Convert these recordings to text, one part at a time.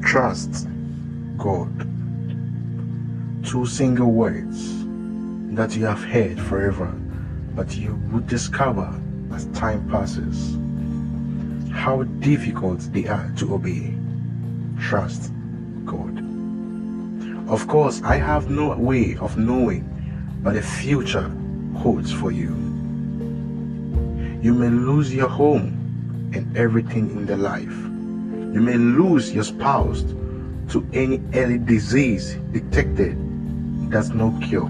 Trust God. Two single words that you have heard forever, but you would discover as time passes how difficult they are to obey. Trust God. Of course, I have no way of knowing what the future holds for you. You may lose your home and everything in the life. You may lose your spouse to any early disease detected that's no cure.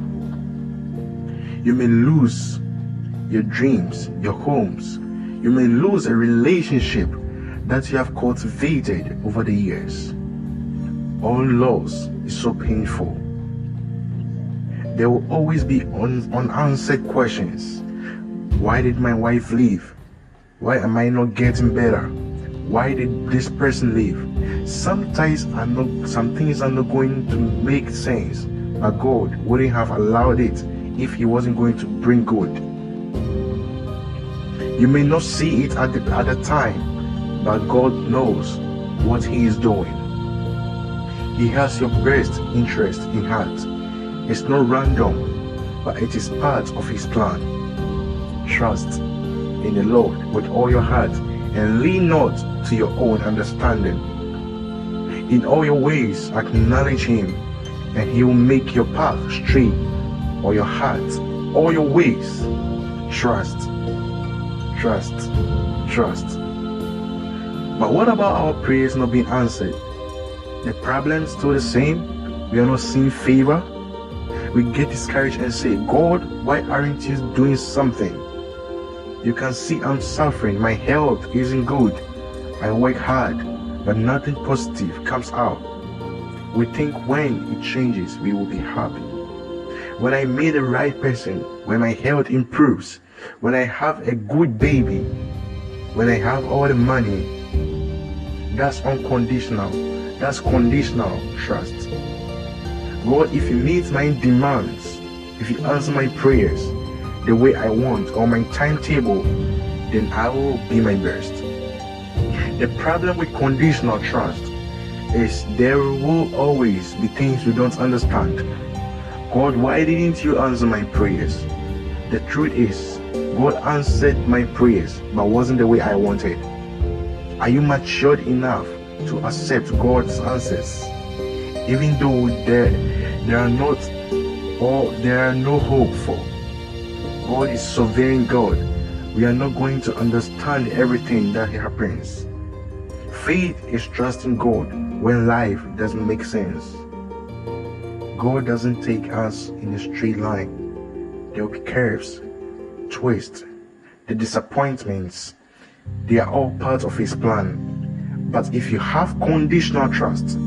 You may lose your dreams, your homes. You may lose a relationship that you have cultivated over the years. All loss is so painful. There will always be unanswered questions. Why did my wife leave? Why am I not getting better? Why did this person leave? Some things are not going to make sense, but God wouldn't have allowed it if He wasn't going to bring good. You may not see it at the time, but God knows what He is doing. He has your best interest in heart. It's not random, but it is part of His plan. Trust in the Lord with all your heart and lean not to your own understanding. In all your ways acknowledge Him, and He will make your path straight, or your heart, all your ways. Trust, trust, trust. But what about our prayers not being answered? The problem's still the same. We are not seeing favor. We get discouraged and say, God, why aren't you doing something? You can see I'm suffering. My health isn't good. I work hard, but nothing positive comes out. We think when it changes, we will be happy. When I meet the right person, when my health improves, when I have a good baby, when I have all the money, that's unconditional. That's conditional trust. God, if you meet my demands, if you answer my prayers the way I want on my timetable, then I will be my best. The problem with conditional trust is there will always be things we don't understand. God, why didn't you answer my prayers? The truth is, God answered my prayers, but wasn't the way I wanted. Are you matured enough to accept God's answers, even though there are no hope for? God is sovereign God. We are not going to understand everything that happens. Faith is trusting God when life doesn't make sense. God doesn't take us in a straight line. There will be curves, twists, the disappointments. They are all part of His plan. But if you have conditional trust,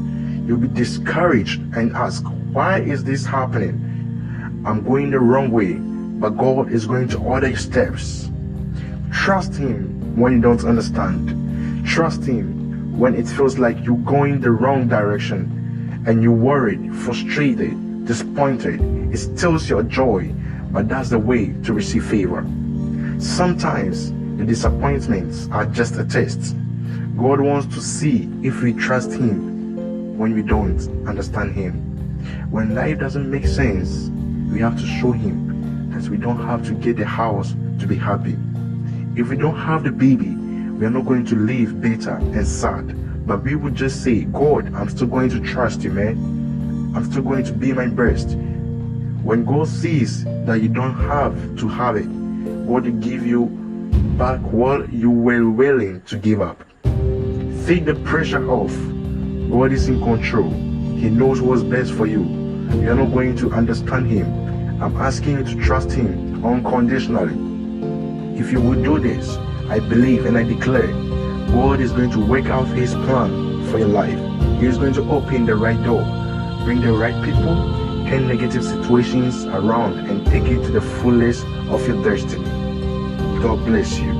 you'll be discouraged and ask, why is this happening? I'm going the wrong way, but God is going to order your steps. Trust Him when you don't understand. Trust Him when it feels like you're going the wrong direction and you're worried, frustrated, disappointed. It steals your joy, but that's the way to receive favor. Sometimes the disappointments are just a test. God wants to see if we trust Him when we don't understand Him. When life doesn't make sense, we have to show Him that we don't have to get the house to be happy. If we don't have the baby, we are not going to live bitter and sad, but we would just say, God, I'm still going to trust you, man. I'm still going to be my best. When God sees that you don't have to have it, God will give you back what you were willing to give up. Take the pressure off. God is in control. He knows what's best for you. You are not going to understand Him. I'm asking you to trust Him unconditionally. If you will do this, I believe and I declare, God is going to work out His plan for your life. He is going to open the right door, bring the right people, turn negative situations around, and take you to the fullest of your destiny. God bless you.